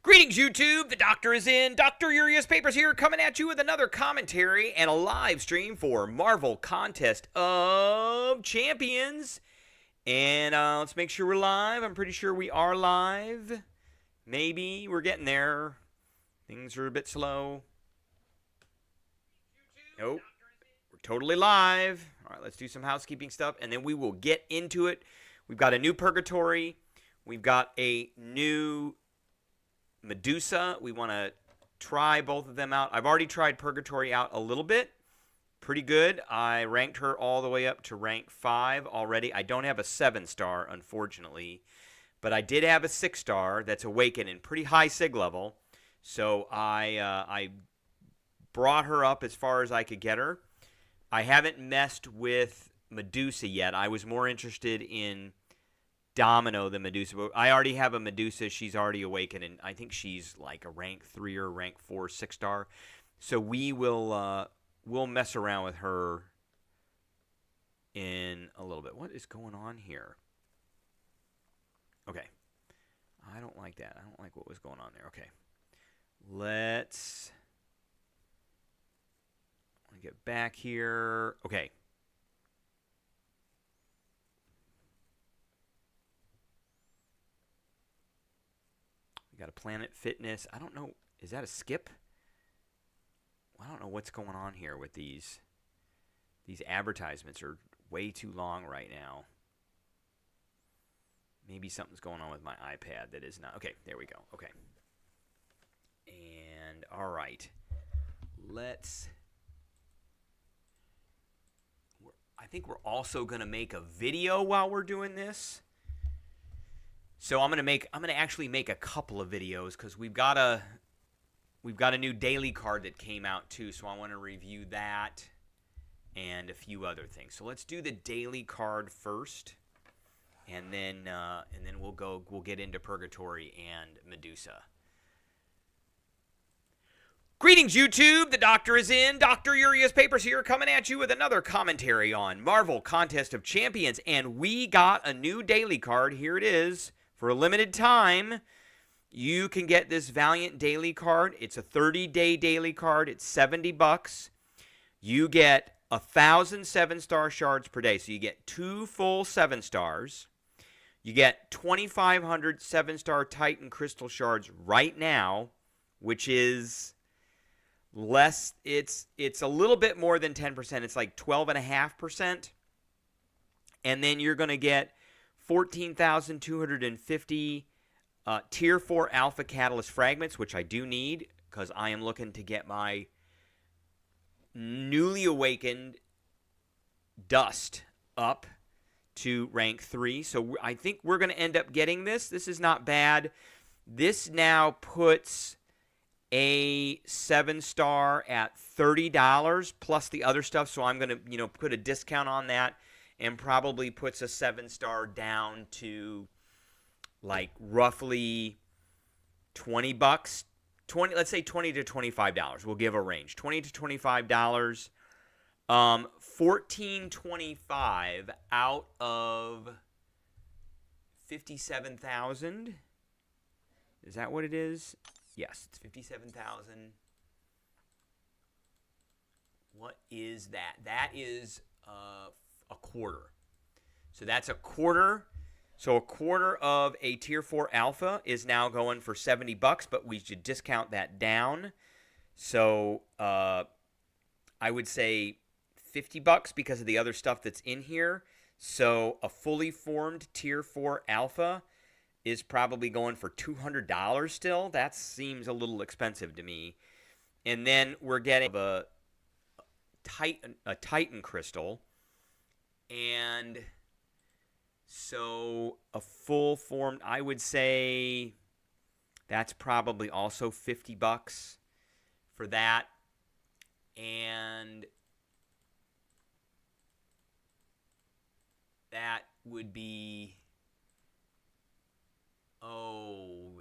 Greetings, YouTube. The doctor is in. Dr. Urias Papers here, coming at you with another commentary and a live stream for Marvel Contest of Champions. And let's make sure we're live. I'm pretty sure we are live. Maybe we're getting there. Things are a bit slow. Nope. We're totally live. All right, let's do some housekeeping stuff, and then we will get into it. We've got a new Purgatory. We've got a new Medusa. We want to try both of them out. I've already tried Purgatory out a little bit. Pretty good. I ranked her all the way up to rank 5 already. I don't have a 7-star, unfortunately. But I did have a 6-star that's Awakened in pretty high sig level. So I brought her up as far as I could get her. I haven't messed with Medusa yet. I was more interested in Domino than Medusa. But I already have a Medusa. She's already Awakened, and I think she's like a rank 3 or rank 4 6-star. So we will we'll mess around with her in a little bit. What is going on here? Okay. I don't like that. I don't like what was going on there. Okay. Let's get back here. Okay. We got a Planet Fitness. I don't know. Is that a skip? I don't know what's going on here with these. These advertisements are way too long right now. Maybe something's going on with my iPad that is not. Okay, there we go. Okay. And, all right. I think we're also going to make a video while we're doing this. So I'm going to actually make a couple of videos because we've got a new daily card that came out too. So I want to review that and a few other things. So let's do the daily card first, and then we'll get into Purgatory and Medusa. Greetings, YouTube. The doctor is in. Dr. Urias Papers here, coming at you with another commentary on Marvel Contest of Champions. And we got a new daily card. Here it is. For a limited time, you can get this Valiant daily card. It's a 30-day daily card. It's $70. You get 1,000 7-star shards per day. So you get 2 full 7-stars. You get 2,500 7-star Titan crystal shards right now, which is less. It's a little bit more than 10%. It's like 12.5%. And then you're going to get 14,250 Tier 4 Alpha Catalyst Fragments, which I do need because I am looking to get my newly awakened Dust up to rank 3. So I think we're going to end up getting this. This is not bad. This now puts a 7-star at $30 plus the other stuff. So I'm going to, put a discount on that, and probably puts a 7-star down to like roughly $20. Let's say $20 to $25. We'll give a range. $20 to $25. $14.25 out of 57,000. Is that what it is? Yes, it's 57,000. What is that? That is a quarter. So that's a quarter. So a quarter of a Tier 4 Alpha is now going for $70, but we should discount that down. So I would say $50 because of the other stuff that's in here. So a fully formed Tier 4 Alpha is probably going for $200 still. That seems a little expensive to me. And then we're getting a Titan crystal. And so a full formed, I would say that's probably also $50 for that. And that would be,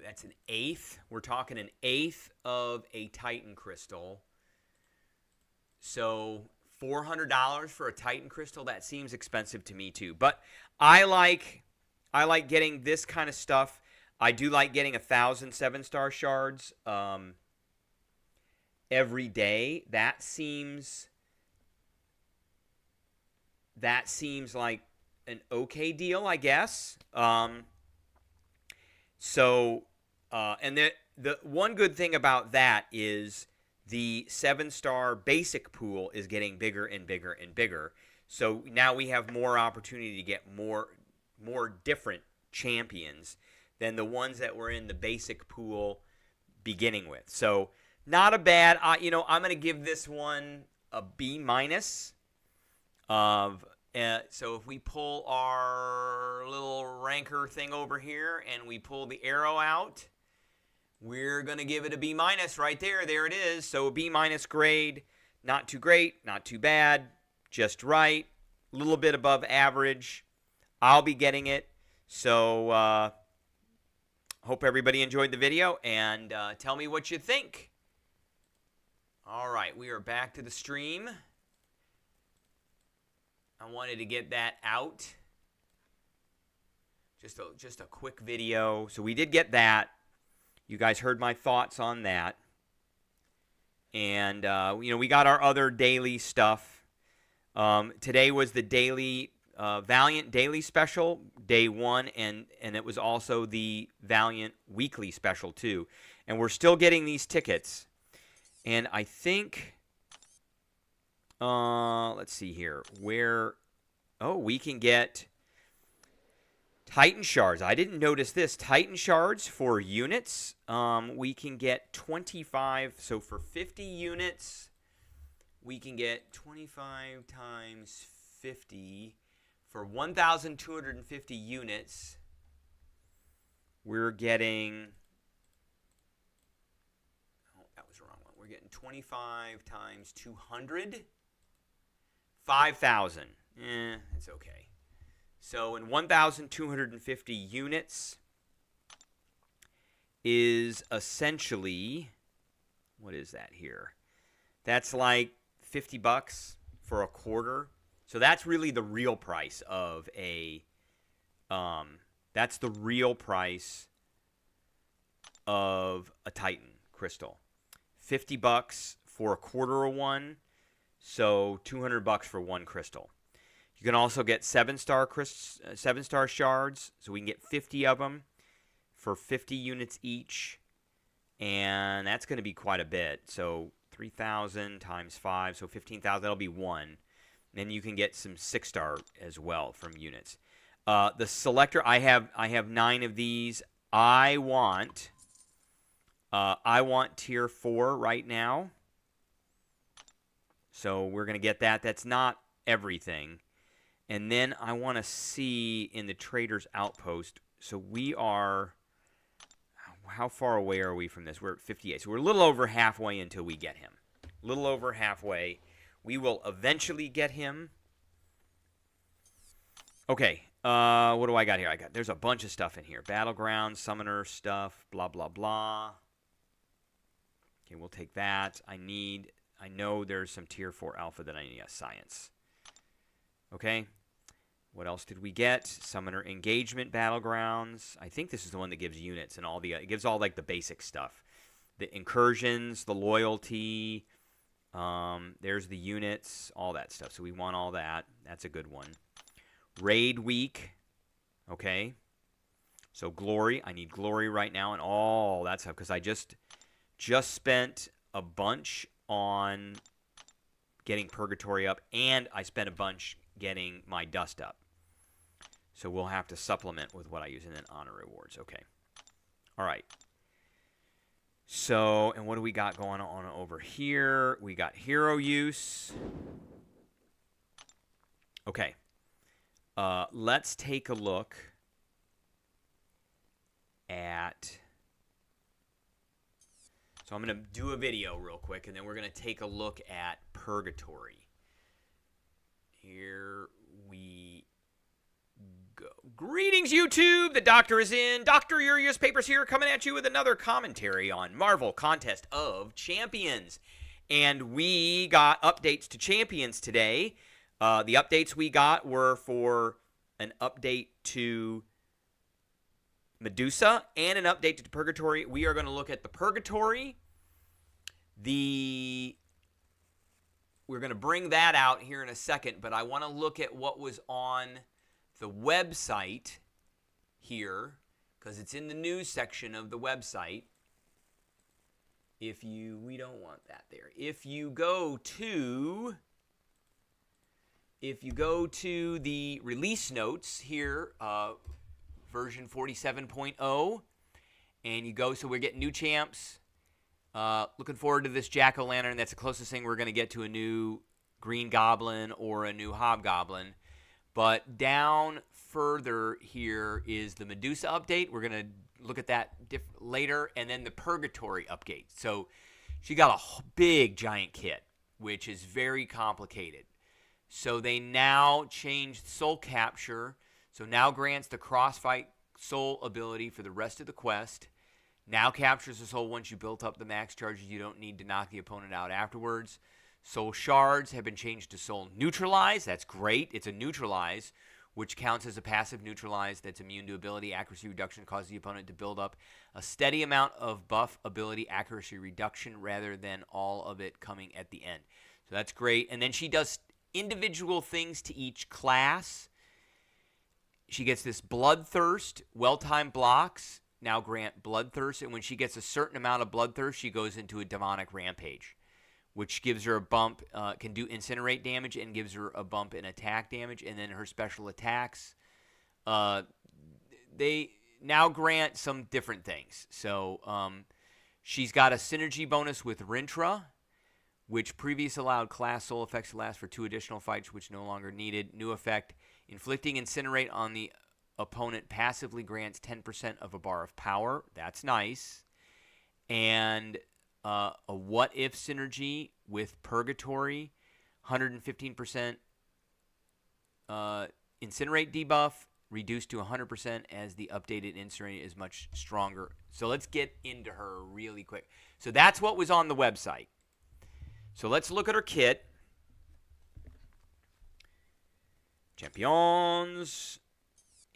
that's an eighth. We're talking an eighth of a Titan crystal. So $400 for a Titan crystal, that seems expensive to me too. But I like getting this kind of stuff. I do like getting 1,000 7-star shards every day. That seems like an okay deal, I guess. And the one good thing about that is the 7-star basic pool is getting bigger and bigger and bigger. So now we have more opportunity to get more different champions than the ones that were in the basic pool beginning with. So not a bad. I'm going to give this one a B minus. So if we pull our little ranker thing over here and we pull the arrow out, we're going to give it a B minus right there. There it is. So a B minus grade. Not too great, not too bad, just right. A little bit above average. I'll be getting it. So hope everybody enjoyed the video, and tell me what you think. All right, we are back to the stream. I wanted to get that out. Just a quick video. So we did get that. You guys heard my thoughts on that. And, we got our other daily stuff. Today was the daily Valiant Daily Special, day 1, and it was also the Valiant Weekly Special, too. And we're still getting these tickets. And I think, let's see here, we can get Titan Shards. I didn't notice this. Titan Shards for units, we can get 25. So for 50 units, we can get 25 times 50. For 1,250 units, we're getting, that was the wrong one. We're getting 25 times 200, 5,000. It's okay. So in 1,250 units is essentially, what is that here? That's like $50 for a quarter. So that's really the real price of that's the real price of a Titan crystal. $50 for a quarter of one, so $200 for one crystal. You can also get 7-star shards, so we can get 50 of them for 50 units each, and that's going to be quite a bit. So 3,000 times 5, so 15,000. That'll be one. Then you can get some 6-star as well from units. The selector, I have 9 of these. I want tier 4 right now. So we're going to get that. That's not everything. And then I want to see in the Trader's Outpost. So we are, how far away are we from this? We're at 58. So we're a little over halfway until we get him. A little over halfway. We will eventually get him. Okay, what do I got here? There's a bunch of stuff in here. Battleground, Summoner stuff, blah, blah, blah. Okay, we'll take that. I know there's some tier 4 alpha that I need. Science. Okay. What else did we get? Summoner Engagement, Battlegrounds. I think this is the one that gives units and all the, it gives all like the basic stuff. The incursions, the loyalty, there's the units, all that stuff. So we want all that. That's a good one. Raid week. Okay. So glory. I need glory right now and all that stuff because I just spent a bunch on getting Purgatory up, and I spent a bunch getting my dust up. So we'll have to supplement with what I use, and then honor rewards. Okay. All right. So, and what do we got going on over here? We got hero use. Okay. Let's take a look at... So I'm going to do a video real quick, and then we're going to take a look at Purgatory. Here we go. Greetings, YouTube! The Doctor is in. Dr. Urius Papers here, coming at you with another commentary on Marvel Contest of Champions. And we got updates to Champions today. The updates we got were for an update to Medusa and an update to Purgatory. We are going to look at the Purgatory. We're going to bring that out here in a second, but I want to look at what was on the website here, because it's in the news section of the website. We don't want that there. If you go to the release notes here, version 47.0, and you go, so we're getting new champs. Looking forward to this Jack-o'-lantern. That's the closest thing we're going to get to a new Green Goblin or a new Hobgoblin. But down further here is the Medusa update. We're going to look at that later. And then the Purgatory update. So she got a big giant kit, which is very complicated. So they now changed Soul Capture. So now grants the Crossfight Soul ability for the rest of the quest. Now captures the soul once you built up the max charges. You don't need to knock the opponent out afterwards. Soul Shards have been changed to Soul Neutralize. That's great. It's a Neutralize, which counts as a passive Neutralize that's immune to ability accuracy reduction, causes the opponent to build up a steady amount of buff ability accuracy reduction rather than all of it coming at the end. So that's great. And then she does individual things to each class. She gets this Bloodthirst, well-timed blocks. Now grant Bloodthirst, and when she gets a certain amount of Bloodthirst, she goes into a Demonic Rampage, which gives her a bump, can do Incinerate damage, and gives her a bump in attack damage. And then her special attacks, they now grant some different things. So she's got a synergy bonus with Rintra, which previously allowed class soul effects to last for 2 additional fights, which no longer needed. New effect, inflicting Incinerate on the opponent passively grants 10% of a bar of power. That's nice. And a what if synergy with Purgatory, 115% Incinerate debuff, reduced to 100% as the updated Incinerate is much stronger. So let's get into her really quick. So that's what was on the website. So let's look at her kit. Champions.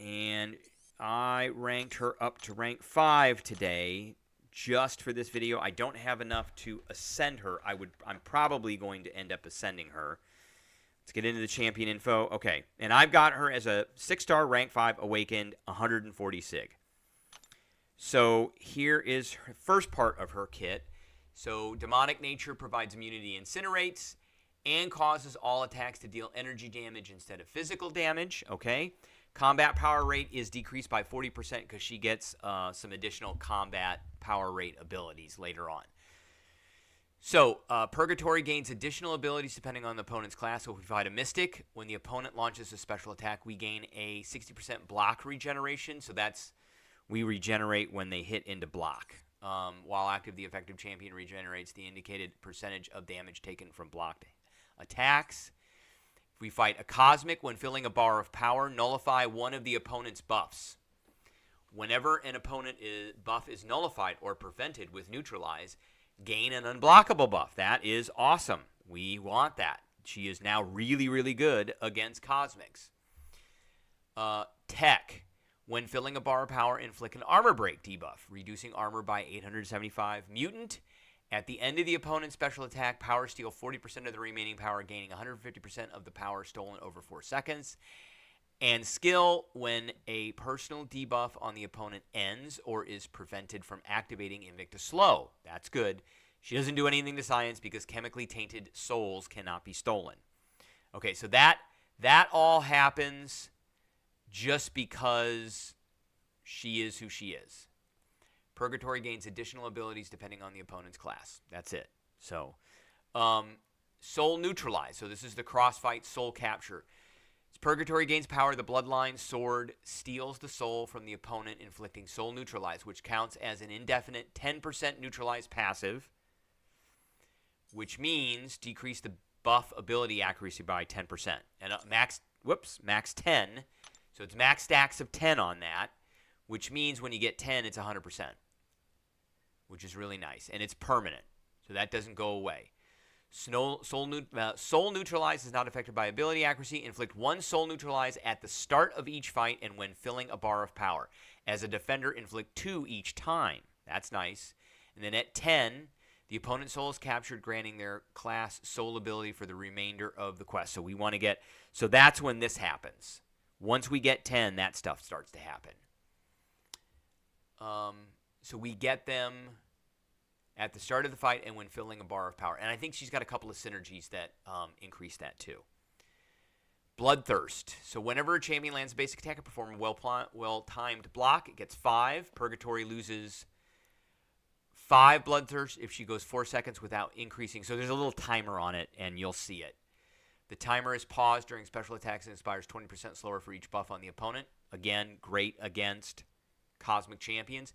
And I ranked her up to rank 5 today just for this video. I don't have enough to ascend her. I'm probably going to end up ascending her. Let's get into the champion info. Okay, and I've got her as a 6-star rank 5 awakened, 140 sig. So here is her first part of her kit. So demonic nature provides immunity to Incinerates and causes all attacks to deal energy damage instead of physical damage. Okay. Combat power rate is decreased by 40% because she gets some additional combat power rate abilities later on. So, Purgatory gains additional abilities depending on the opponent's class. So if we fight a Mystic, when the opponent launches a special attack, we gain a 60% block regeneration. So we regenerate when they hit into block. While active, the effective champion regenerates the indicated percentage of damage taken from blocked attacks. We fight a Cosmic. When filling a bar of power, nullify one of the opponent's buffs. Whenever an opponent buff is nullified or prevented with Neutralize, gain an unblockable buff. That is awesome. We want that. She is now really, really good against Cosmics. Tech. When filling a bar of power, inflict an armor break debuff, reducing armor by 875. Mutant. At the end of the opponent's special attack, power steal 40% of the remaining power, gaining 150% of the power stolen over 4 seconds. And skill, when a personal debuff on the opponent ends or is prevented from activating Invictus Slow. That's good. She doesn't do anything to science because chemically tainted souls cannot be stolen. Okay, so that all happens just because she is who she is. Purgatory gains additional abilities depending on the opponent's class. That's it. So, Soul Neutralize. So this is the Crossfight Soul Capture. Purgatory gains power. The Bloodline Sword steals the soul from the opponent, inflicting Soul Neutralize, which counts as an indefinite 10% neutralize passive, which means decrease the buff ability accuracy by 10%. And max 10. So it's max stacks of 10 on that, which means when you get 10, it's 100%, which is really nice. And it's permanent, so that doesn't go away. Soul Neutralize is not affected by ability accuracy. Inflict 1 Soul Neutralize at the start of each fight and when filling a bar of power. As a defender, inflict 2 each time. That's nice. And then at 10, the opponent's soul is captured, granting their class soul ability for the remainder of the quest. So we want to get... So that's when this happens. Once we get 10, that stuff starts to happen. So we get them at the start of the fight and when filling a bar of power. And I think she's got a couple of synergies that increase that too. Bloodthirst. So whenever a champion lands a basic attack and perform a well-timed block, it gets 5. Purgatory loses 5 Bloodthirst if she goes 4 seconds without increasing. So there's a little timer on it, and you'll see it. The timer is paused during special attacks and expires 20% slower for each buff on the opponent. Again, great against Cosmic Champions.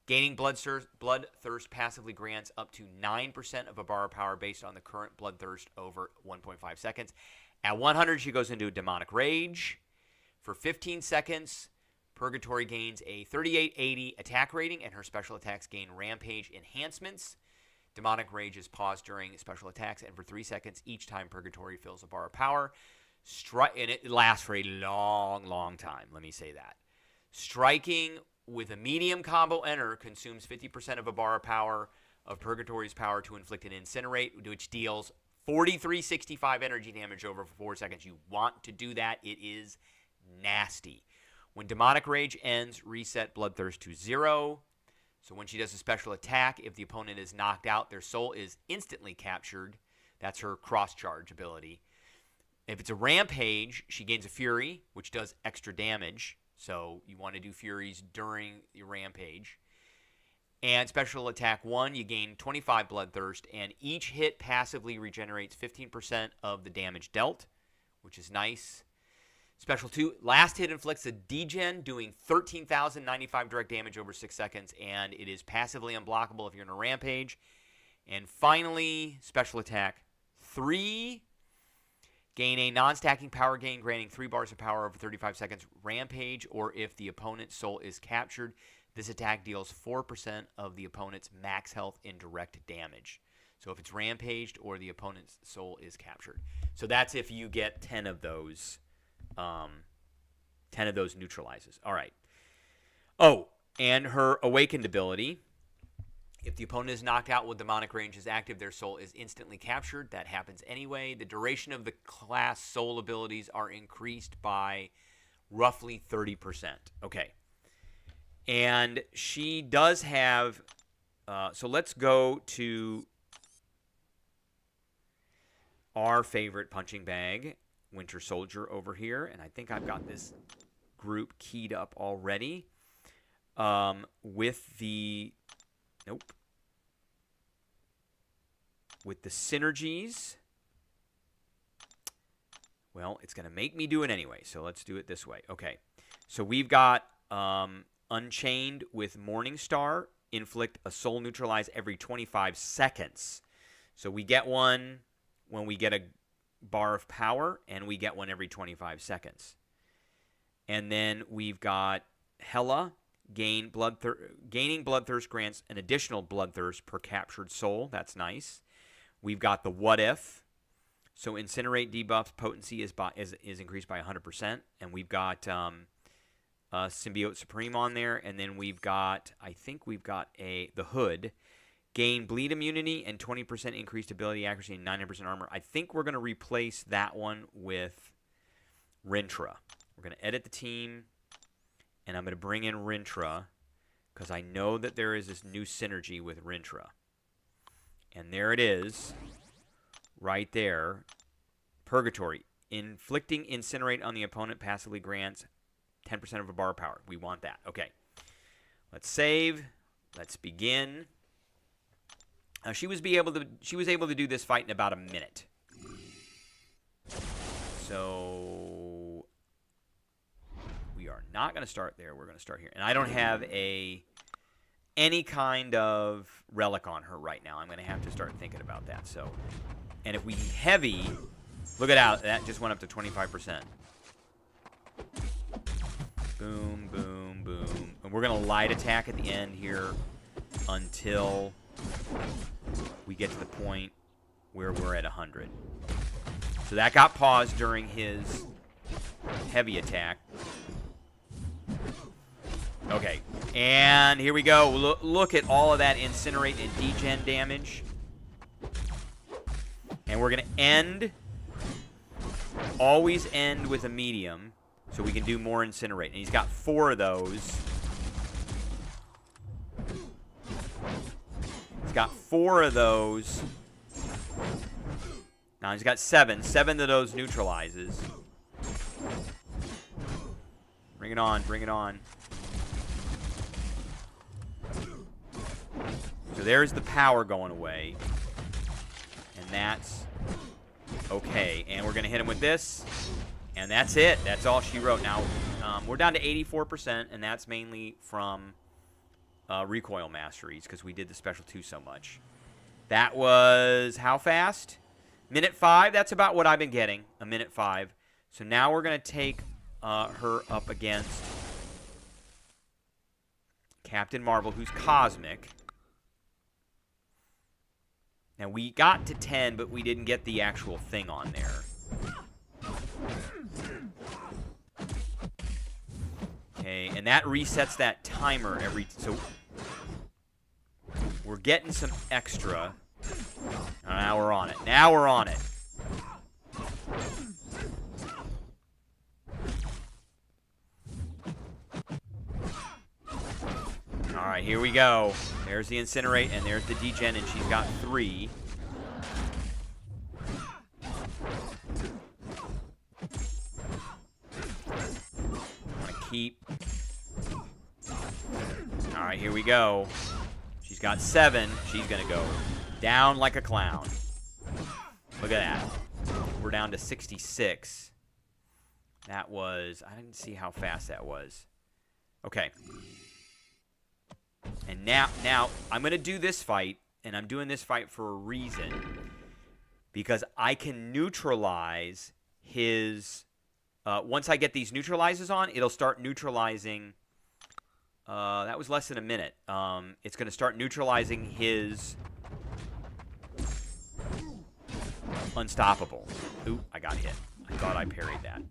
Gaining Bloodthirst passively grants up to 9% of a bar of power based on the current Bloodthirst over 1.5 seconds. At 100, she goes into a Demonic Rage. For 15 seconds, Purgatory gains a 3880 attack rating, and her special attacks gain Rampage enhancements. Demonic Rage is paused during special attacks, and for 3 seconds each time Purgatory fills a bar of power. And it lasts for a long, long time, let me say that. Striking with a medium combo enter consumes 50% of a bar of power of Purgatory's power to inflict an Incinerate, which deals 4365 energy damage over 4 seconds. You want to do that. It is nasty. When Demonic Rage ends, reset Bloodthirst to 0. So when she does a special attack, if the opponent is knocked out, their soul is instantly captured. That's her cross-charge ability. If it's a Rampage, she gains a Fury, which does extra damage. So you want to do Furies during your Rampage. And special attack 1, you gain 25 Bloodthirst, and each hit passively regenerates 15% of the damage dealt, which is nice. Special 2, last hit inflicts a degen, doing 13,095 direct damage over 6 seconds, and it is passively unblockable if you're in a Rampage. And finally, special attack 3, gain a non-stacking power gain, granting 3 bars of power over 35 seconds, Rampage, or if the opponent's soul is captured. This attack deals 4% of the opponent's max health in direct damage. So if it's Rampaged or the opponent's soul is captured. So that's if you get 10 of those. 10 of those neutralizes. All right. Oh, and her Awakened ability. If the opponent is knocked out while Demonic Range is active, their soul is instantly captured. That happens anyway. The duration of the class soul abilities are increased by roughly 30%. Okay. And she does have... so let's go to our favorite punching bag, Winter Soldier, over here. And I think I've got this group keyed up already. With the... Nope. With the synergies. Well, it's going to make me do it anyway, so let's do it this way. Okay. So we've got Unchained with Morningstar. Inflict a soul neutralize every 25 seconds. So we get one when we get a bar of power, and we get one every 25 seconds. And then we've got Hela. Gaining Bloodthirst grants an additional Bloodthirst per captured soul. That's nice. We've got the What If. So Incinerate debuffs potency is increased by 100%. And we've got Symbiote Supreme on there. And then we've got, I think we've got the Hood. Gain bleed immunity and 20% increased ability accuracy and 900% armor. I think we're going to replace that one with Rintra. We're going to edit the team. And I'm going to bring in Rintra because I know that there is this new synergy with Rintra. And there it is, right there. Purgatory. Inflicting Incinerate on the opponent passively grants 10% of a bar of power. We want that. Okay. Let's save. Let's begin. She was able to do this fight in about a minute. So... we are not going to start there. We're going to start here. And I don't have any kind of relic on her right now. I'm going to have to start thinking about that. So, and if we heavy, look at that just went up to 25%. Boom, boom, boom. And we're going to light attack at the end here until we get to the point where we're at 100. So that got paused during his heavy attack. Okay, and here we go. Look at all of that incinerate and degen damage. And we're going to end, always end with a medium, so we can do more incinerate. And he's got 4 of those. He's got 4 of those. Now he's got 7. 7 of those neutralizes. Bring it on, bring it on. So there's the power going away. And that's okay. And we're going to hit him with this. And that's it. That's all she wrote. Now, we're down to 84%, and that's mainly from recoil masteries because we did the special 2 so much. That was how fast? Minute 5. That's about what I've been getting, a minute 5. So now we're going to take her up against Captain Marvel, who's cosmic. Now, we got to 10, but we didn't get the actual thing on there. Okay, and that resets that timer every... So, we're getting some extra. Now we're on it. Now we're on it. All right, here we go. There's the incinerate, and there's the degen, and she's got 3. I'm gonna keep. All right, here we go. She's got 7. She's gonna go down like a clown. Look at that. We're down to 66. That was... I didn't see how fast that was. Okay. And now I'm going to do this fight, and I'm doing this fight for a reason. Because I can neutralize his... once I get these neutralizers on, it'll start neutralizing... that was less than a minute. It's going to start neutralizing his... Unstoppable. Ooh, I got hit. I thought I parried that.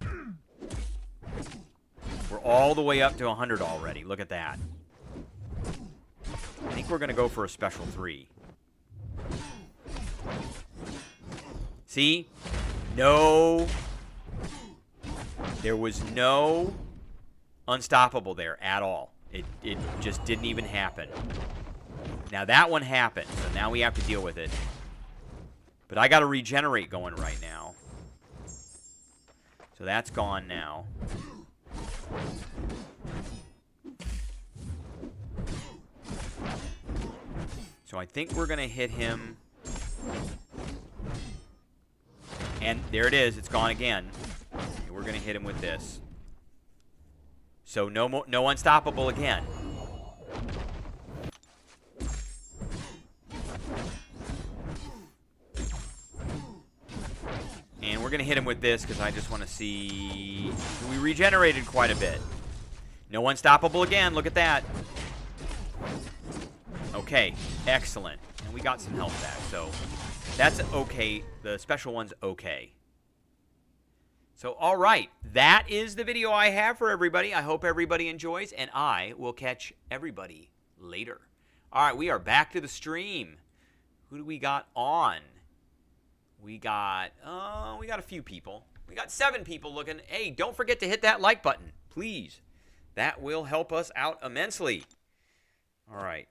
We're all the way up to 100 already. Look at that. I think we're going to go for a special 3. See? No. There was no unstoppable there at all. It just didn't even happen. Now that one happened, so now we have to deal with it. But I got to regenerate going right now. So that's gone now. So I think we're going to hit him. And there it is. It's gone again. And we're going to hit him with this. So no unstoppable again. And we're going to hit him with this because I just want to see... We regenerated quite a bit. No unstoppable again. Look at that. Okay. Excellent. And we got some health back. So that's okay. The special one's okay. So, all right. That is the video I have for everybody. I hope everybody enjoys. And I will catch everybody later. All right. We are back to the stream. Who do we got on? We got a few people. We got 7 people looking. Hey, don't forget to hit that like button, please. That will help us out immensely. All right.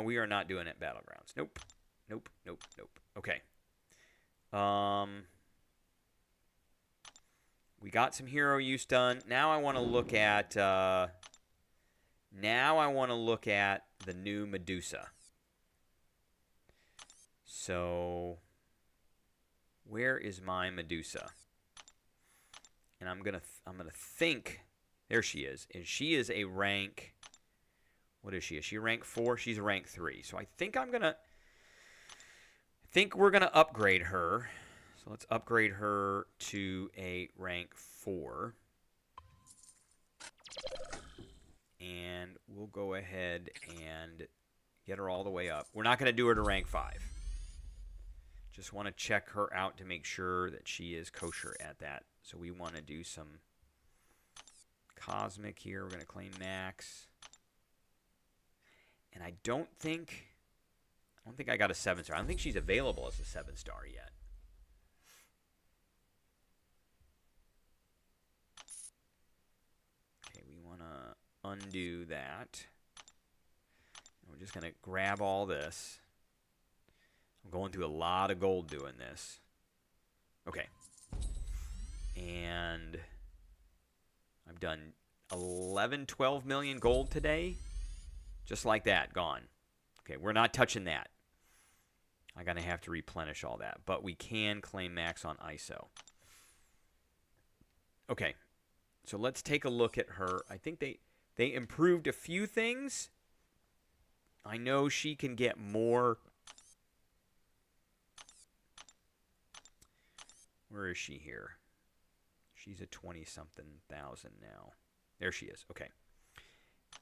We are not doing it Battlegrounds. Nope. Nope, nope, nope. Okay. We got some hero use done. Now I want to look at the new Medusa. So where is my Medusa? And I'm gonna think. There she is. And she is a rank. What is she? Is she rank 4? She's a rank 3. So I think we're gonna upgrade her. So let's upgrade her to a rank 4. And we'll go ahead and get her all the way up. We're not gonna do her to rank 5. Just want to check her out to make sure that she is kosher at that. So we want to do some cosmic here. We're going to claim max. And I don't think I got a 7-star. I don't think she's available as a 7-star yet. Okay, we want to undo that. And we're just going to grab all this. I'm going through a lot of gold doing this. Okay. And I've done 11, 12 million gold today. Just like that, gone. Okay, we're not touching that. I'm going to have to replenish all that. But we can claim max on ISO. Okay, so let's take a look at her. I think they improved a few things. I know she can get more. Where is she here? She's at 20-something thousand now. There she is. Okay.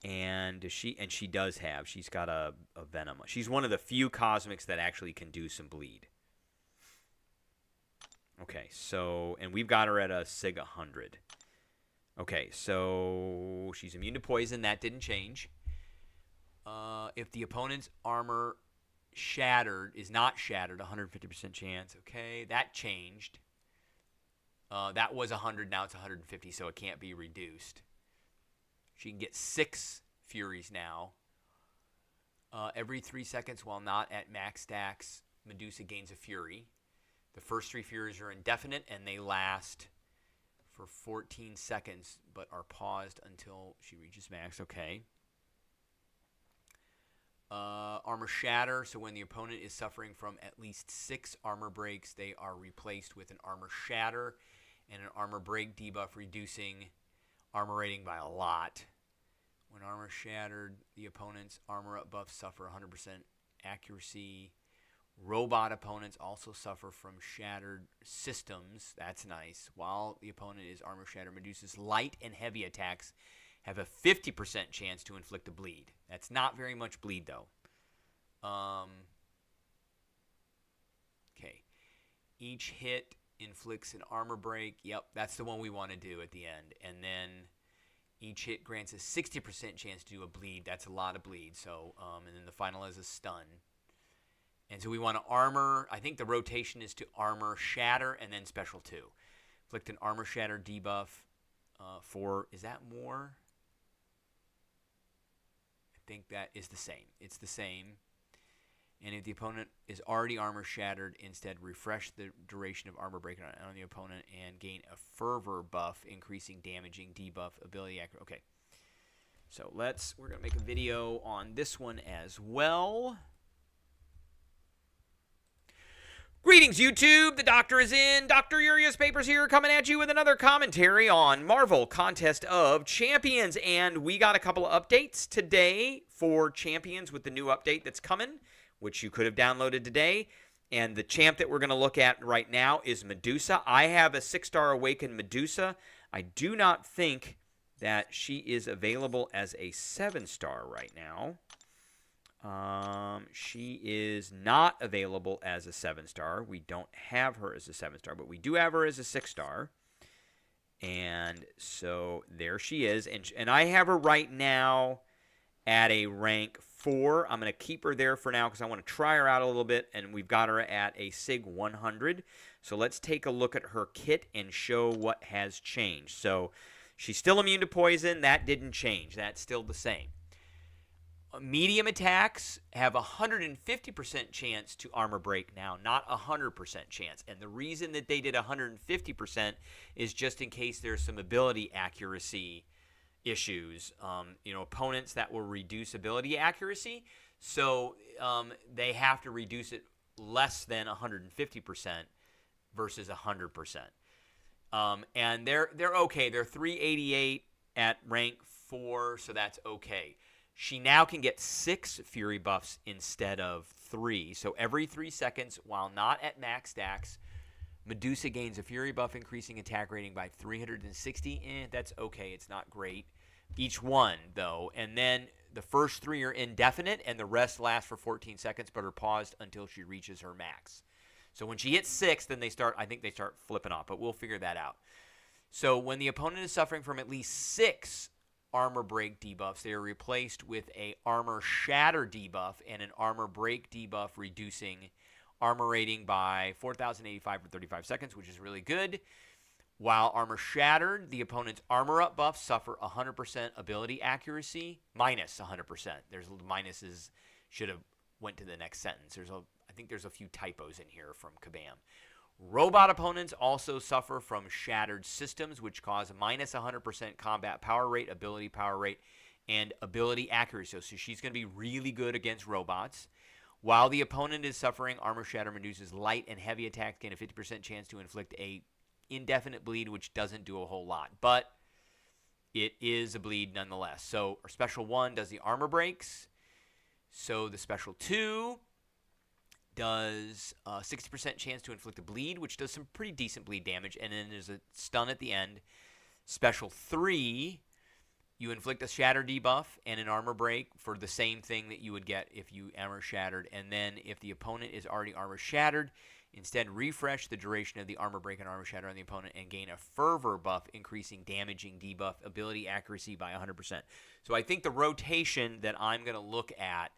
And she does have. She's got a venom. She's one of the few cosmics that actually can do some bleed. Okay, so and we've got her at a Sig 100. Okay, so she's immune to poison. That didn't change. If the opponent's armor is not shattered, 150% chance. Okay, that changed. That was 100, now it's 150, so it can't be reduced. She can get 6 Furies now. Every 3 seconds while not at max stacks, Medusa gains a Fury. The first 3 Furies are indefinite, and they last for 14 seconds, but are paused until she reaches max. Okay. Armor Shatter, so when the opponent is suffering from at least 6 armor breaks, they are replaced with an Armor Shatter and an Armor Break debuff, reducing armor rating by a lot. When armor shattered, the opponent's armor up buffs suffer 100% accuracy. Robot opponents also suffer from shattered systems. That's nice. While the opponent is armor shattered, Medusa's light and heavy attacks have a 50% chance to inflict a bleed. That's not very much bleed, though. Okay. Each hit inflicts an armor break. Yep, that's the one we want to do at the end. And then each hit grants a 60% chance to do a bleed. That's a lot of bleed. So, and then the final is a stun. And so we want to armor. I think the rotation is to armor shatter and then special 2. Inflict an armor shatter debuff for, is that more? I think that is the same. It's the same. And if the opponent is already armor shattered, instead refresh the duration of armor break on the opponent and gain a fervor buff, increasing damaging debuff ability accuracy. Okay. So we're going to make a video on this one as well. Greetings, YouTube. The doctor is in. Dr. Urias Papers here, coming at you with another commentary on Marvel Contest of Champions. And we got a couple of updates today for Champions with the new update that's coming, which you could have downloaded today. And the champ that we're going to look at right now is Medusa. I have a 6-star Awakened Medusa. I do not think that she is available as a 7-star right now. She is not available as a 7-star. We don't have her as a 7-star, but we do have her as a 6-star. And so there she is. And I have her right now at a rank 4. I'm going to keep her there for now because I want to try her out a little bit. And we've got her at a Sig 100. So let's take a look at her kit and show what has changed. So she's still immune to poison. That didn't change. That's still the same. Medium attacks have a 150% chance to armor break now, not a 100% chance. And the reason that they did 150% is just in case there's some ability accuracy issues. Opponents that will reduce ability accuracy, so they have to reduce it less than 150% versus 100%. And they're okay. They're 388 at rank 4, so that's okay. She now can get 6 Fury buffs instead of 3. So every 3 seconds, while not at max stacks, Medusa gains a Fury buff, increasing attack rating by 360. That's okay. It's not great. Each one, though. And then the first 3 are indefinite, and the rest last for 14 seconds, but are paused until she reaches her max. So when she hits 6, then I think they start flipping off, but we'll figure that out. So when the opponent is suffering from at least 6 armor break debuffs, they are replaced with a armor shatter debuff and an armor break debuff, reducing armor rating by 4,085 for 35 seconds, which is really good. While armor shattered, the opponent's armor up buffs suffer 100% ability accuracy, minus 100%. There's minuses, should have went to the next sentence. I think there's a few typos in here from Kabam. Robot opponents also suffer from shattered systems, which cause minus 100% combat power rate, ability power rate, and ability accuracy. So she's going to be really good against robots. While the opponent is suffering armor shatter, Medusa's light and heavy attacks gain a 50% chance to inflict a indefinite bleed, which doesn't do a whole lot, but it is a bleed nonetheless. So our special 1 does the armor breaks. So the special 2 does a 60% chance to inflict a bleed, which does some pretty decent bleed damage, and then there's a stun at the end. Special 3, you inflict a shatter debuff and an armor break for the same thing that you would get if you armor shattered, and then if the opponent is already armor shattered, instead refresh the duration of the armor break and armor shatter on the opponent and gain a fervor buff, increasing damaging debuff ability accuracy by 100%. So I think the rotation that I'm going to look at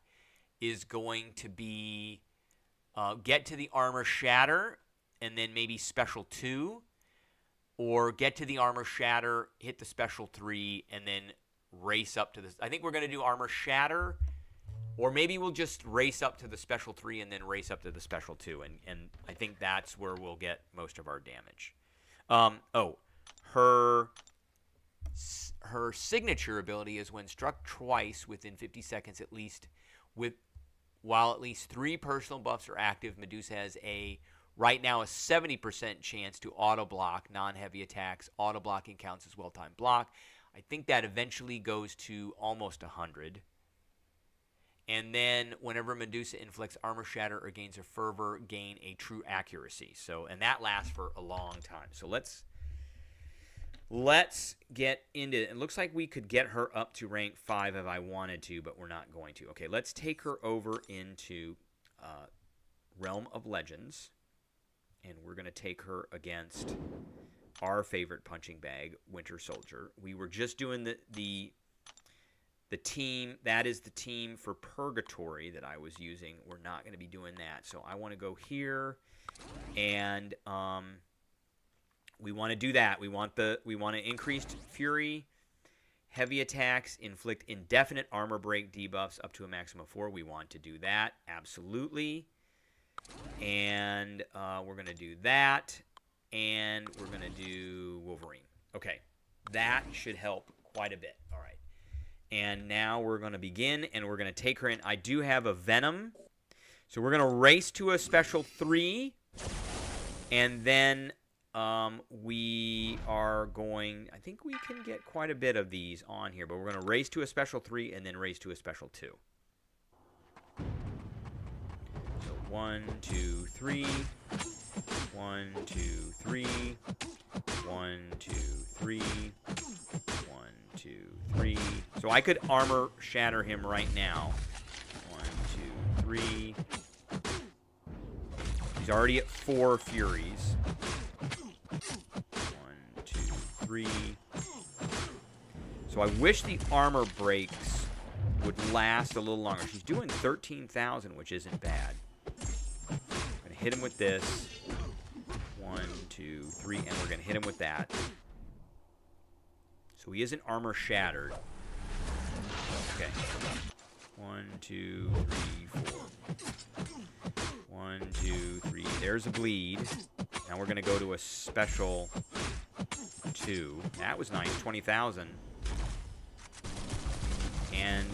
is going to be get to the armor shatter and then maybe special 2, or get to the armor shatter, hit the special 3, and then race up to this. I think we're going to do armor shatter, or maybe we'll just race up to the special 3 and then race up to the special 2, and I think that's where we'll get most of our damage. Her signature ability is when struck twice within 50 seconds at least, while at least 3 personal buffs are active, Medusa has right now a 70% chance to auto-block non-heavy attacks. Auto-blocking counts as well-timed block. I think that eventually goes to almost 100. And then whenever Medusa inflicts armor shatter or gains a fervor, gain a true accuracy. And that lasts for a long time. So let's get into it. It looks like we could get her up to rank 5 if I wanted to, but we're not going to. Okay, let's take her over into Realm of Legends, and we're going to take her against our favorite punching bag, Winter Soldier. We were just doing the team. That is the team for Purgatory that I was using. We're not going to be doing that. So I want to go here, and we want to do that. We want increased fury, heavy attacks, inflict indefinite armor break debuffs up to a maximum of 4. We want to do that, absolutely. And we're going to do that, and we're going to do Wolverine. Okay, that should help quite a bit. All right. And now we're going to begin, and we're going to take her in. I do have a Venom, so we're going to race to a special 3, and then we are going, I think we can get quite a bit of these on here, but we're going to race to a special 3 and then race to a special 2. So 1, 2, 3, 1, 2, 3, 1, 2, 3, 1, 2, 3. So I could armor shatter him right now. 1, 2, 3. He's already at 4 Furies. 1, 2, 3. So I wish the armor breaks would last a little longer. She's doing 13,000, which isn't bad. I'm going to hit him with this. 1, 2, 3, and we're going to hit him with that. So he isn't armor shattered. Okay. 1, 2, 3, 4. 1, 2, 3. There's a bleed. Now we're going to go to a special 2. That was nice. 20,000. And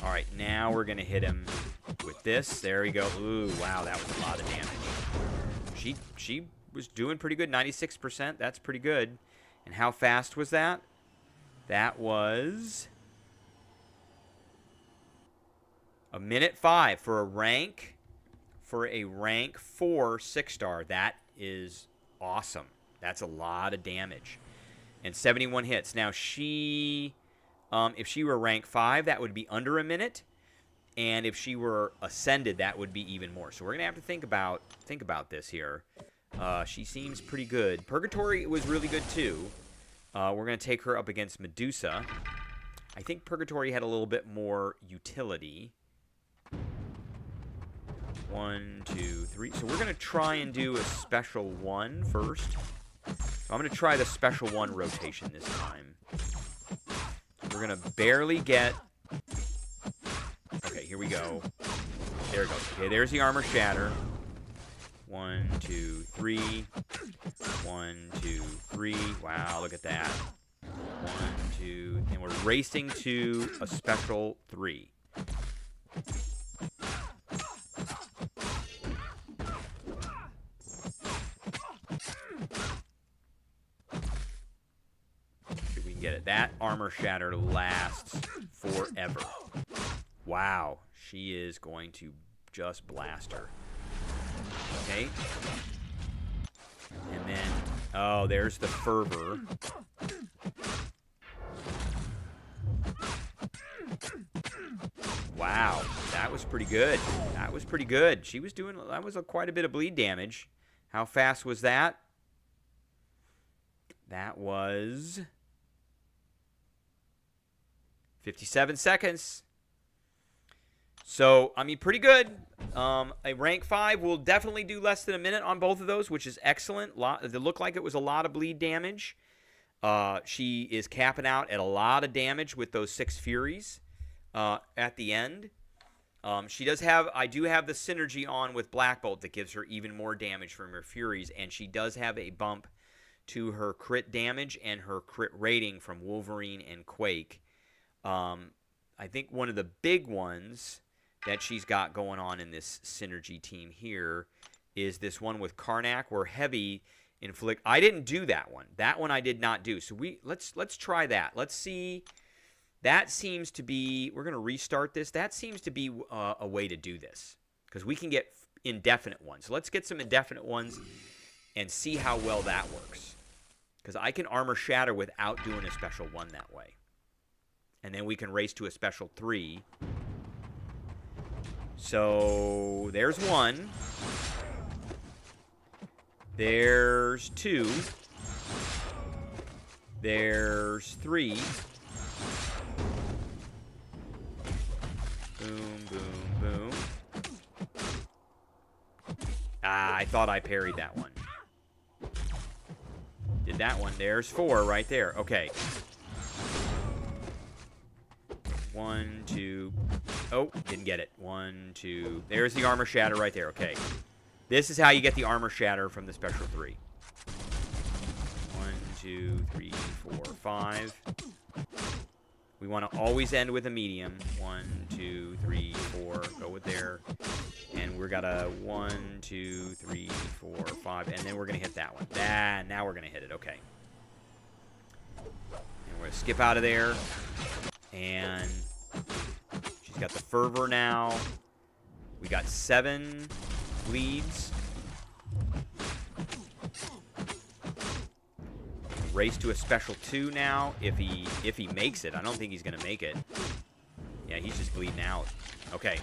all right, now we're going to hit him with this. There we go. Ooh, wow, that was a lot of damage. She was doing pretty good. 96%. That's pretty good. And how fast was that? That was a minute 5 for a rank 4 6-star. That is awesome. That's a lot of damage. And 71 hits. Now she if she were rank 5, that would be under a minute. And if she were ascended, that would be even more. So we're going to have to think about this here. She seems pretty good. Purgatory was really good, too. We're going to take her up against Medusa. I think Purgatory had a little bit more utility. 1, 2, 3. So we're going to try and do a special 1 first. I'm going to try the special 1 rotation this time. We're going to barely get... Okay, here we go. There it goes. Okay, there's the armor shatter. 1, 2, 3. 1, 2, 3. Wow, look at that. 1, 2, and we're racing to a special 3. See if we can get it. That armor shatter lasts forever. Wow, she is going to just blast her. Okay. And then, oh, there's the fervor. Wow, that was pretty good. That was pretty good. She was doing, that was quite a bit of bleed damage. How fast was that? That was 57 seconds. So, I mean, pretty good. A rank 5 will definitely do less than a minute on both of those, which is excellent. It looked like it was a lot of bleed damage. She is capping out at a lot of damage with those 6 Furies at the end. She does have, I do have the synergy on with Black Bolt that gives her even more damage from her Furies, and she does have a bump to her crit damage and her crit rating from Wolverine and Quake. I think one of the big ones that she's got going on in this synergy team here is this one with Karnak, where heavy inflict. I didn't do that one. That one I did not do. So let's try that. Let's see. That seems to be. We're gonna restart this. That seems to be a way to do this because we can get indefinite ones. So let's get some indefinite ones and see how well that works. Because I can armor shatter without doing a special 1 that way, and then we can race to a special 3. So, there's 1. There's 2. There's 3. Boom, boom, boom. Ah, I thought I parried that one. Did that one. There's 4 right there. Okay. 1, 2. Oh, didn't get it. 1, 2. There's the armor shatter right there. Okay. This is how you get the armor shatter from the special 3. 1, 2, 3, 4, 5. We want to always end with a medium. 1, 2, 3, 4. Go with there. And we're got a 1, 2, 3, 4, 5. And then we're going to hit that one. Now we're going to hit it. Okay. And we're going to skip out of there. And she's got the fervor now. We got 7 bleeds. Race to a special 2 now. If he makes it, I don't think he's gonna make it. Yeah, he's just bleeding out. Okay.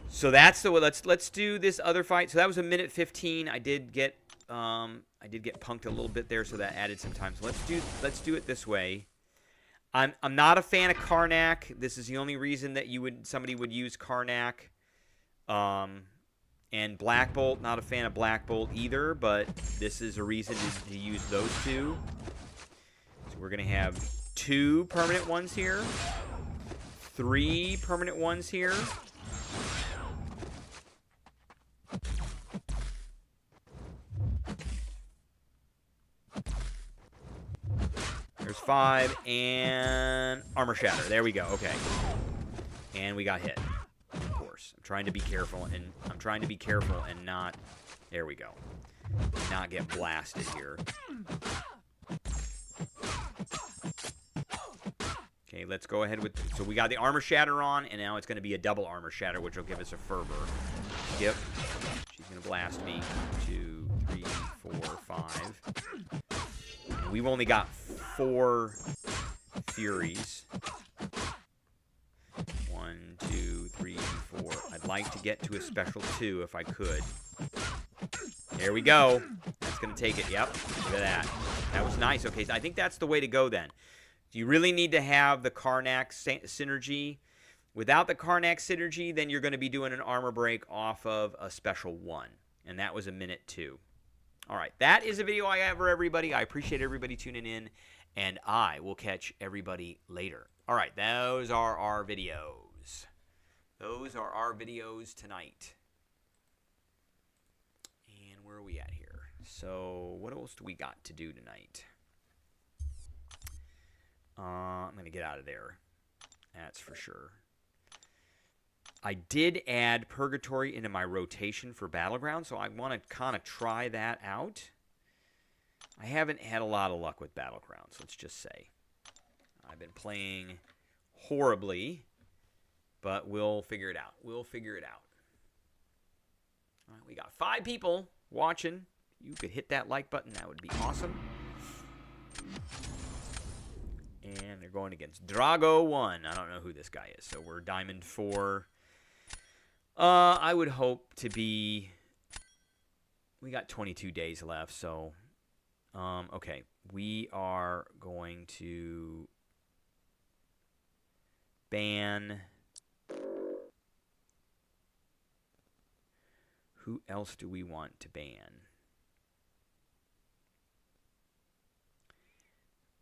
So that's the way. Let's do this other fight. So that was a minute 15. I did get punked a little bit there, so that added some time. So let's do it this way. I'm not a fan of Karnak. This is the only reason that somebody would use Karnak. And Black Bolt, not a fan of Black Bolt either, but this is a reason to use those 2. So we're going to have 2 permanent ones here. 3 permanent ones here. There's 5, and armor shatter. There we go. Okay. And we got hit. Of course. I'm trying to be careful, and not... There we go. Not get blasted here. Okay, let's go ahead with... So we got the armor shatter on, and now it's going to be a double armor shatter, which will give us a fervor. Yep. She's going to blast me. 2, 3, 4, 5. And we've only got 4 Furies. 1, 2, like to get to a special 2 if I could. There we go. That's going to take it. Yep. Look at that. That was nice. Okay, so I think that's the way to go then. You really need to have the Karnak synergy. Without the Karnak synergy, then you're going to be doing an armor break off of a special 1. And that was a minute 2. All right, that is a video I have for everybody. I appreciate everybody tuning in, and I will catch everybody later. All right, those are our videos. Those are our videos tonight. And where are we at here? So what else do we got to do tonight? I'm going to get out of there. That's for sure. I did add Purgatory into my rotation for Battleground, so I want to kind of try that out. I haven't had a lot of luck with Battlegrounds, let's just say. I've been playing horribly, but we'll figure it out. We'll figure it out. All right, we got 5 people watching. You could hit that like button. That would be awesome. And they're going against Drago 1. I don't know who this guy is. So we're Diamond 4. I would hope to be... We got 22 days left, so... okay. We are going to... ban... Who else do we want to ban?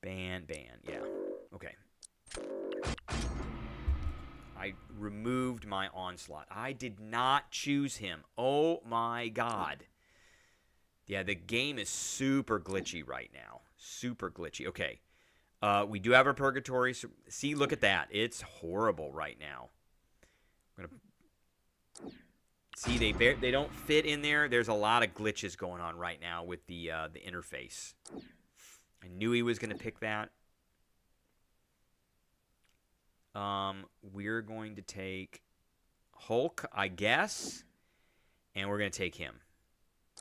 Ban, yeah. Okay. I removed my Onslaught. I did not choose him. Oh my god. Yeah, the game is super glitchy right now. Super glitchy. Okay. We do have our Purgatory. So, see, look at that. It's horrible right now. I'm gonna... See, they don't fit in there. There's a lot of glitches going on right now with the interface. I knew he was going to pick that. We're going to take Hulk, I guess, and we're going to take him.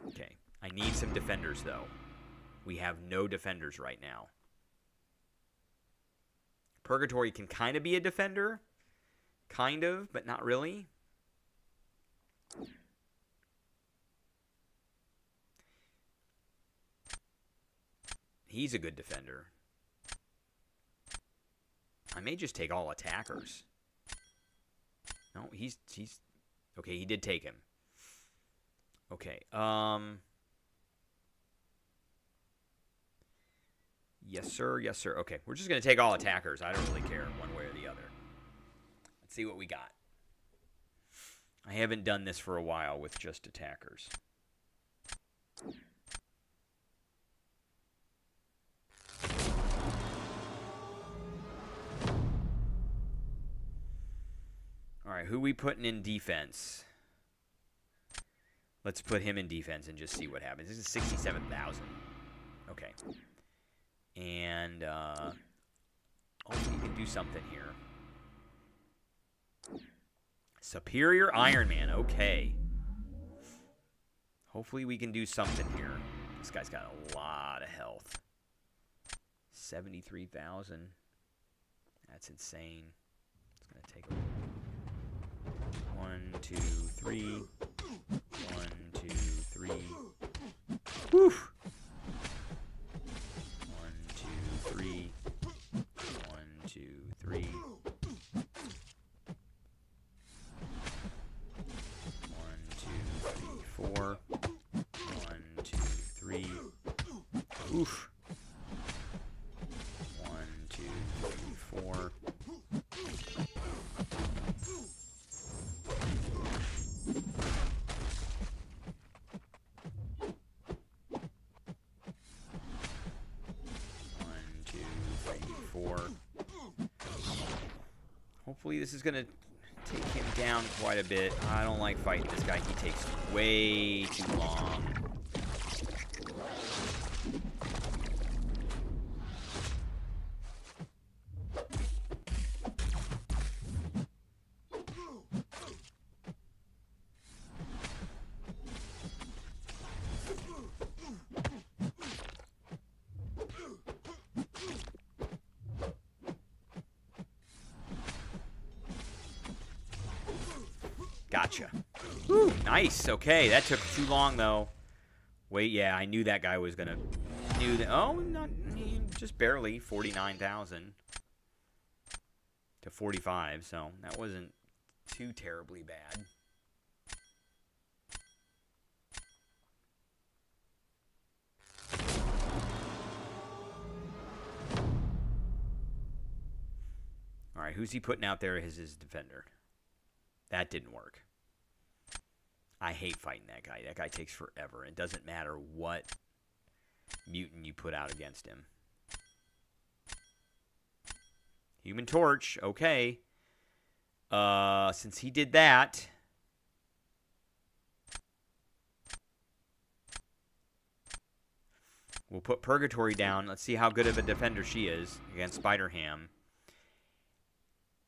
Okay. I need some defenders, though. We have no defenders right now. Purgatory can kind of be a defender. Kind of, but not really. He's a good defender. I may just take all attackers. No, he's okay, he did take him. Okay. Yes, sir. Yes, sir. Okay, we're just going to take all attackers. I don't really care one way or the other. Let's see what we got. I haven't done this for a while with just attackers. All right, who we putting in defense? Let's put him in defense and just see what happens. This is 67,000. Okay. And hopefully he can do something here. Superior Iron Man. Okay. Hopefully we can do something here. This guy's got a lot of health. 73,000. That's insane. It's going to take a... 1, 2, 3. 1, 2, 3. Woof. 1, 2, 3. 1, 2, 3. 1, 2, 3, 4. 1, 2, 3. Oof. 1, 2, 3, 4. Hopefully this is going to take him down quite a bit. I don't like fighting this guy. He takes way too long. Gotcha. Woo, nice. Okay, that took too long, though. Wait, yeah, I knew that guy was going to... Oh, not just barely. 49,000 to 45, so that wasn't too terribly bad. All right, who's he putting out there as his defender? That didn't work. I hate fighting that guy. That guy takes forever. It doesn't matter what mutant you put out against him. Human Torch, okay. Since he did that... We'll put Purgatory down. Let's see how good of a defender she is against Spider-Ham.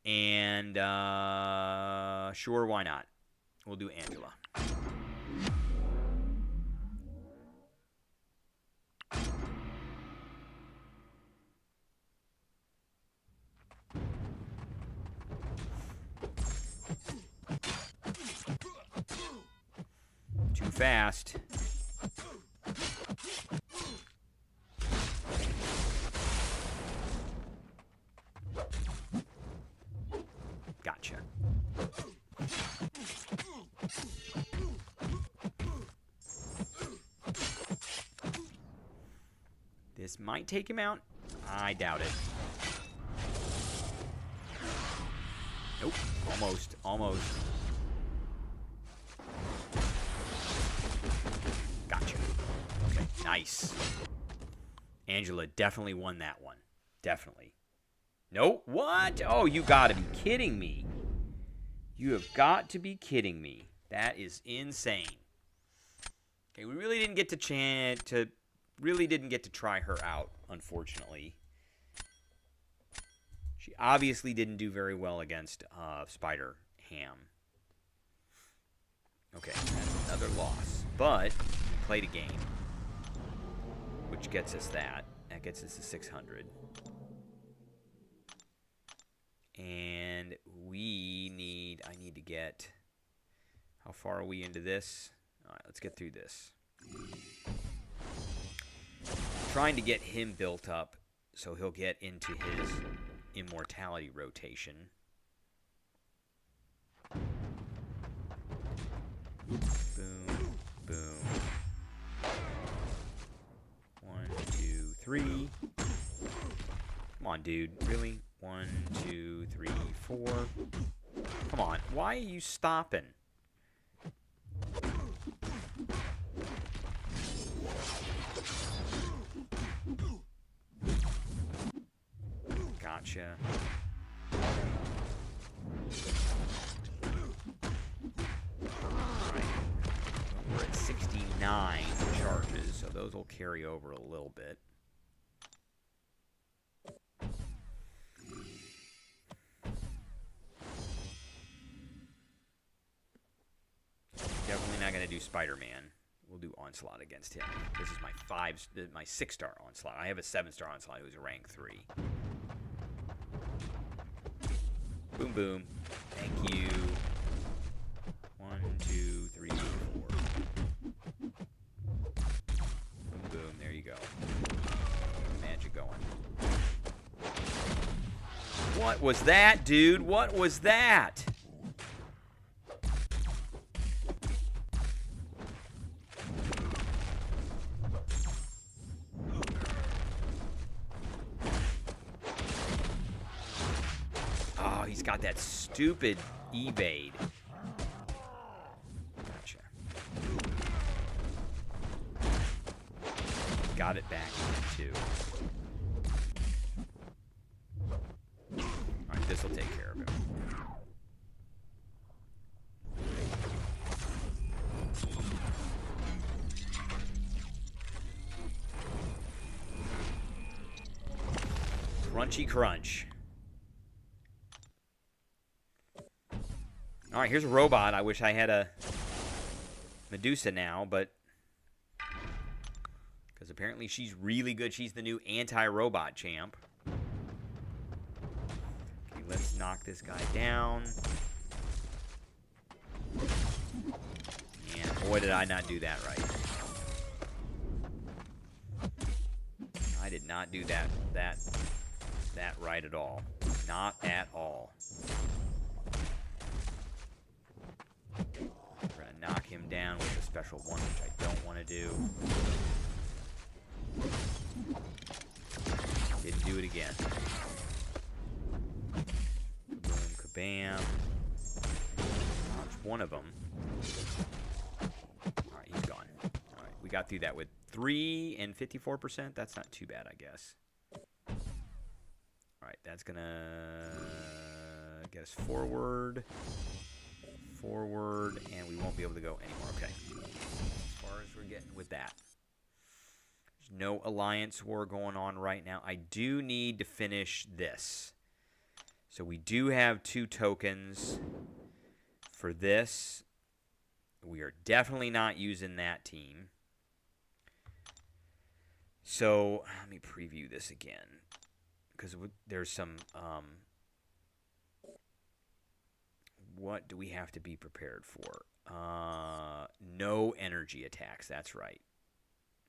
And, sure, why not? We'll do Angela. Too fast. Gotcha. This might take him out. I doubt it. Nope. Almost. Almost. Gotcha. Okay. Nice. Angela definitely won that one. Definitely. Nope. What? Oh, you gotta be kidding me. You have got to be kidding me. That is insane. Okay, we really didn't get to really didn't get to try her out, unfortunately. She obviously didn't do very well against Spider-Ham. Okay, that's another loss. But we played a game, which gets us that. That gets us to 600. And I need to get, how far are we into this? All right, let's get through this. Trying to get him built up so he'll get into his immortality rotation. Boom, boom. 1, 2, 3. Come on, dude. Really? 1, 2, 3, 4. Come on. Why are you stopping? Gotcha. Alright. We're at 69 charges, so those will carry over a little bit. Definitely not going to do Spider-Man. We'll do Onslaught against him. This is my 6-star Onslaught. I have a 7-star Onslaught who's a rank 3. Boom, boom. Thank you. 1, 2, 3, 4. Boom, boom. There you go. Magic going. What was that, dude? What was that? Got that stupid evade. Gotcha. Got it back too. Alright, this will take care of him. Crunchy crunch. All right, here's a robot. I wish I had a Medusa now, but because apparently she's really good. She's the new anti-robot champ. Okay, let's knock this guy down. And boy, did I not do that right. I did not do that right at all. Not at all. We're going to knock him down with a special one, which I don't want to do. Didn't do it again. Boom, kabam. Launch one of them. Alright, he's gone. Alright, we got through that with 3 and 54%. That's not too bad, I guess. Alright, that's going to get us forward. Forward, and we won't be able to go anymore. Okay. As far as we're getting with that. There's no alliance war going on right now. I do need to finish this. So we do have 2 tokens for this. We are definitely not using that team. So let me preview this again, because there's some what do we have to be prepared for? No energy attacks. That's right.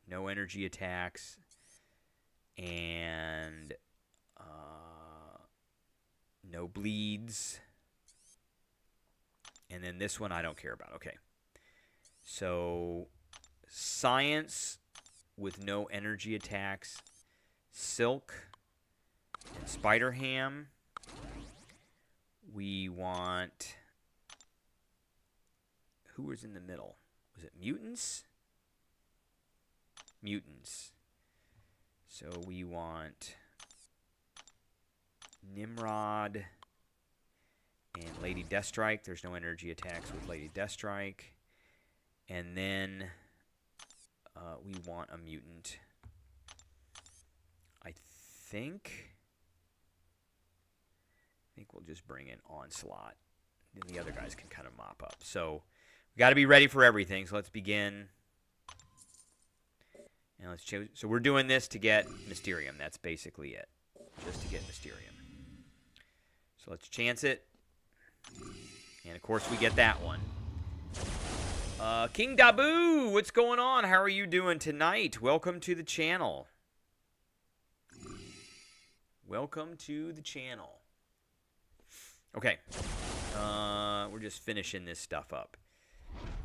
No energy attacks. And no bleeds. And then this one I don't care about. Okay. So science with no energy attacks. Silk and Spider Ham. We want... Who was in the middle? Was it mutants? Mutants. So we want Nimrod and Lady Deathstrike. There's no energy attacks with Lady Deathstrike. And then we want a mutant. I think we'll just bring in Onslaught. Then the other guys can kind of mop up. So we got to be ready for everything. So let's begin. And let's choose. So we're doing this to get Mysterium. That's basically it. Just to get Mysterium. So let's chance it. And of course we get that one. King Dabu, what's going on? How are you doing tonight? Welcome to the channel. Welcome to the channel. Okay, we're just finishing this stuff up.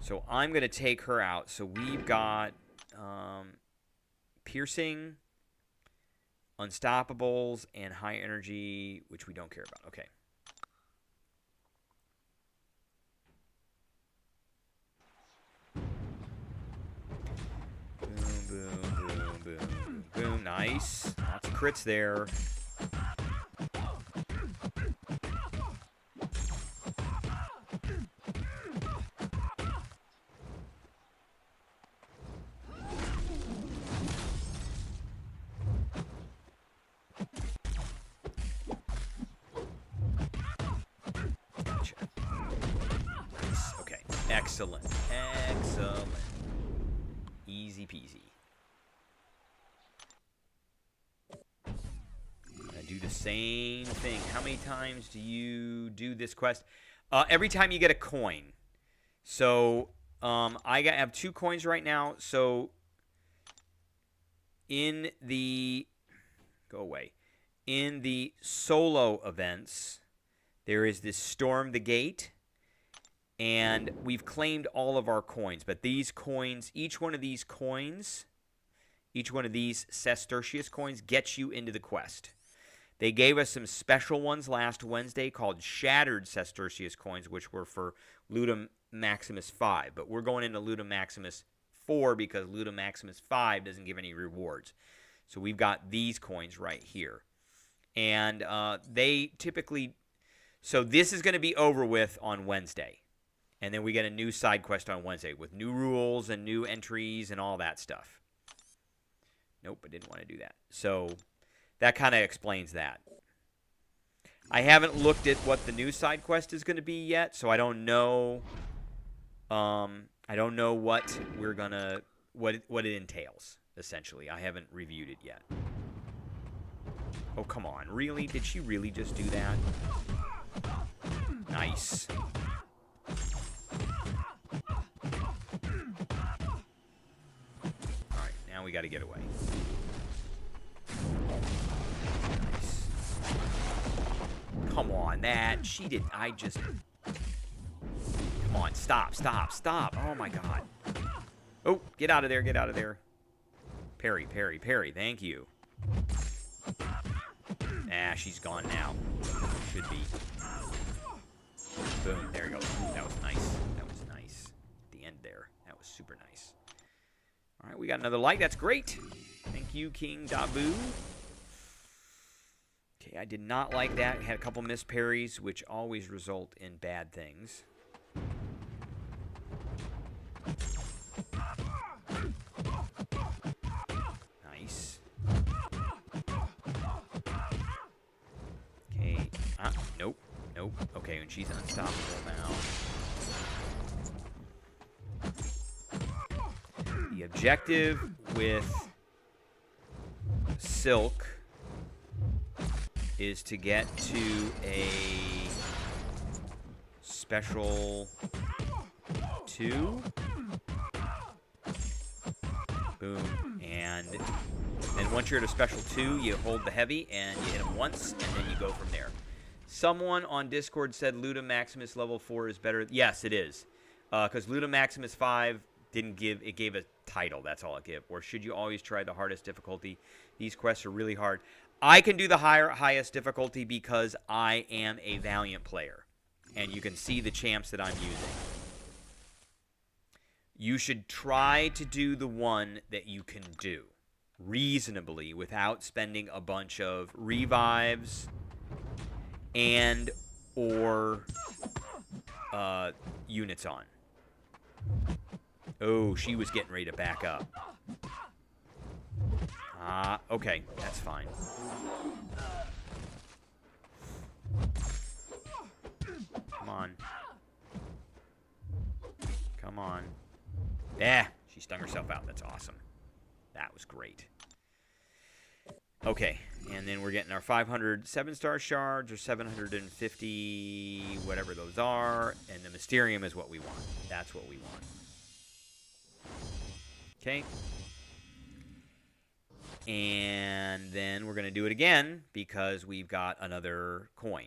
So I'm going to take her out. So we've got Piercing, Unstoppables, and High Energy, which we don't care about. Okay. Boom, boom, boom, boom, boom, boom. Nice. Lots of crits there. Excellent. Excellent. Easy peasy. I do the same thing. How many times do you do this quest? Every time you get a coin. So I have 2 coins right now. So in the... Go away. In the solo events, there is this Storm the Gate. And we've claimed all of our coins. But these coins, each one of these Sestertius coins gets you into the quest. They gave us some special ones last Wednesday called Shattered Sestertius coins, which were for Ludum Maximus 5. But we're going into Ludum Maximus 4 because Ludum Maximus 5 doesn't give any rewards. So we've got these coins right here. And they typically... So this is going to be over with on Wednesday. And then we get a new side quest on Wednesday with new rules and new entries and all that stuff. Nope, I didn't want to do that. So that kind of explains that. I haven't looked at what the new side quest is going to be yet, so I don't know. I don't know what we're gonna what it entails. Essentially, I haven't reviewed it yet. Oh come on, really? Did she really just do that? Nice. got to get away. Come on, that. She did. I just. Come on, stop, stop, stop. Oh, my God. Oh, get out of there, get out of there. Parry, parry, parry. Thank you. Ah, she's gone now. Should be. Boom, there you go. That was nice. That was nice. At the end there. That was super nice. All right, we got another like. That's great. Thank you, King Dabu. Okay, I did not like that. Had a couple missed parries, which always result in bad things. Nice. Okay. Nope. Nope. Okay, and she's unstoppable now. The objective with Silk is to get to a special 2. Boom. And then once you're at a special 2, you hold the heavy and you hit him once, and then you go from there. Someone on Discord said Luda Maximus level 4 is better. Yes, it is. Because Luda Maximus 5 didn't give, it gave a title. That's all it gave. Or should you always try the hardest difficulty? These quests are really hard. I can do the highest difficulty because I am a Valiant player. And you can see the champs that I'm using. You should try to do the one that you can do reasonably without spending a bunch of revives and or units on. Oh, she was getting ready to back up. Okay, that's fine. Come on. Come on. Yeah, she stung herself out. That's awesome. That was great. Okay, and then we're getting our 500 7-star shards or 750, whatever those are, and the Mysterium is what we want. That's what we want. Okay. And then we're going to do it again because we've got another coin.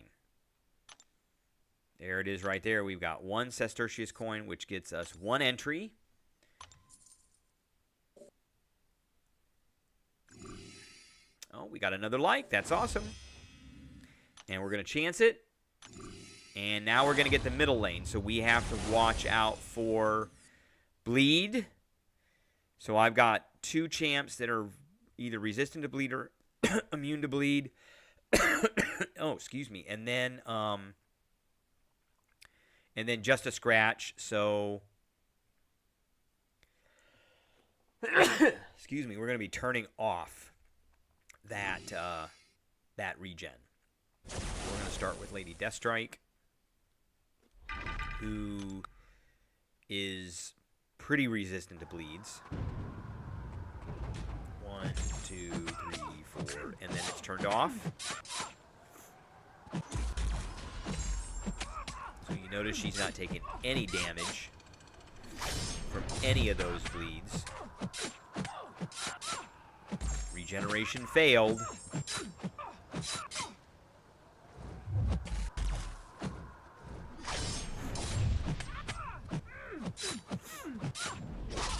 There it is right there. We've got 1 Sestertius coin, which gets us 1 entry. Oh, we got another like. That's awesome. And we're going to chance it. And now we're going to get the middle lane. So we have to watch out for bleed. So I've got 2 champs that are either resistant to bleed or immune to bleed. Oh, excuse me. And then just a scratch. So excuse me, we're going to be turning off that regen. We're going to start with Lady Deathstrike, who is pretty resistant to bleeds. 1, 2, 3, 4, and then it's turned off. So you notice she's not taking any damage from any of those bleeds. Regeneration failed.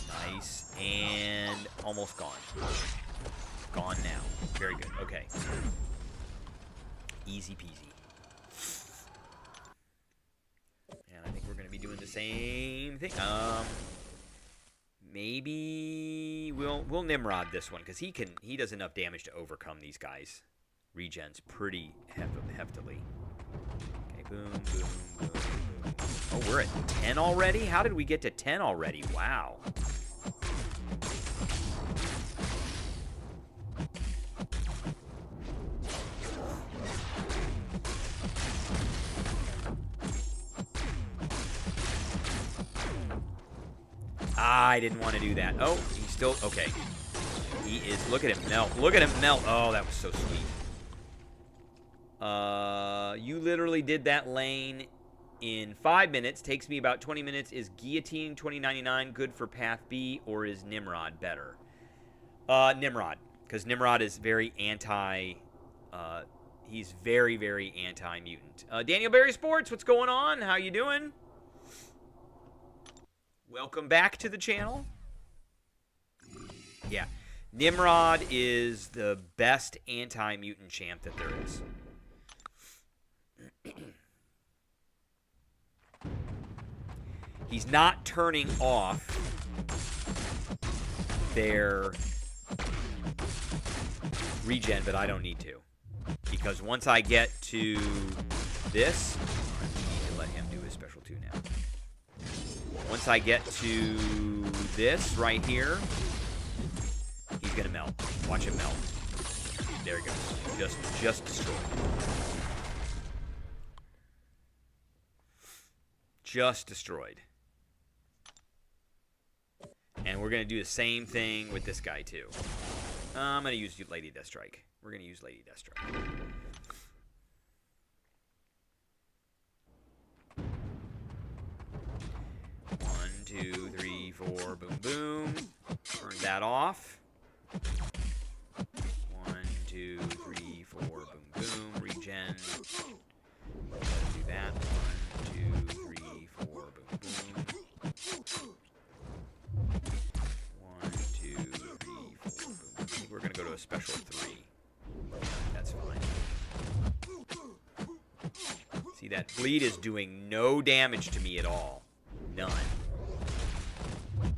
Nice. And almost gone. Gone now. Very good. Okay. Easy peasy. And I think we're going to be doing the same thing. Maybe we'll Nimrod this one because he does enough damage to overcome these guys. Regens pretty heftily. Okay, boom, boom, boom, boom. Oh, we're at 10 already? How did we get to 10 already? Wow. I didn't want to do that. Oh, he's still... Okay. He is... Look at him melt. Look at him melt. Oh, that was so sweet. You literally did that lane in 5 minutes. Takes me about 20 minutes. Is Guillotine 2099 good for Path B, or is Nimrod better? Nimrod, because Nimrod is very anti. He's very, very anti-mutant. Daniel Berry Sports, what's going on? How you doing? Welcome back to the channel. Yeah, Nimrod is the best anti-mutant champ that there is. He's not turning off their regen, but I don't need to. Because once I get to this, I need to let him do his special 2 now. Once I get to this right here, he's going to melt. Watch him melt. There he goes. Just destroyed. Just destroyed. And we're going to do the same thing with this guy, too. I'm going to use Lady Deathstrike. We're going to use Lady Deathstrike. One, two, three, four, boom, boom. Turn that off. 1, 2, 3, 4, boom, boom. Regen. Do that. 1, 2, 3, 4, boom, boom. 1, 2, 3, 4, boom. I think we're going to go to a special 3. That's fine. See, that bleed is doing no damage to me at all. None. 1,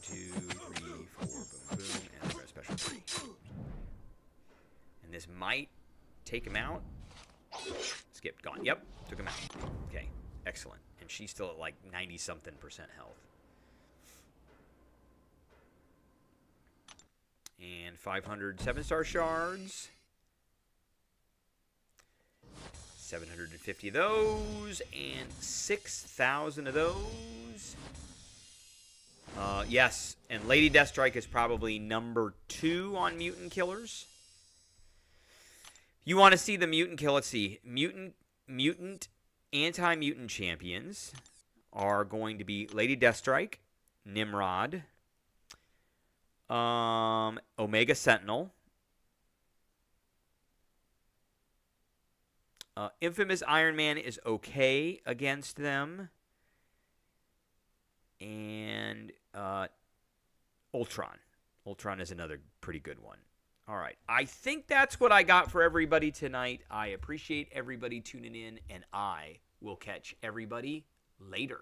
2, 3, 4, boom, boom, and we're a special 3. And this might take him out. Skip, gone. Yep, took him out. Okay, excellent. And she's still at like 90-something% health. And 500 7-star shards. 750 of those. And 6,000 of those. Yes, and Lady Deathstrike is probably number 2 on mutant killers. You want to see the mutant kill? Let's see. Anti-mutant champions are going to be Lady Deathstrike, Nimrod, Omega Sentinel, Infamous Iron Man is okay against them, and Ultron. Ultron is another pretty good one. All right. I think that's what I got for everybody tonight. I appreciate everybody tuning in, and I will catch everybody later.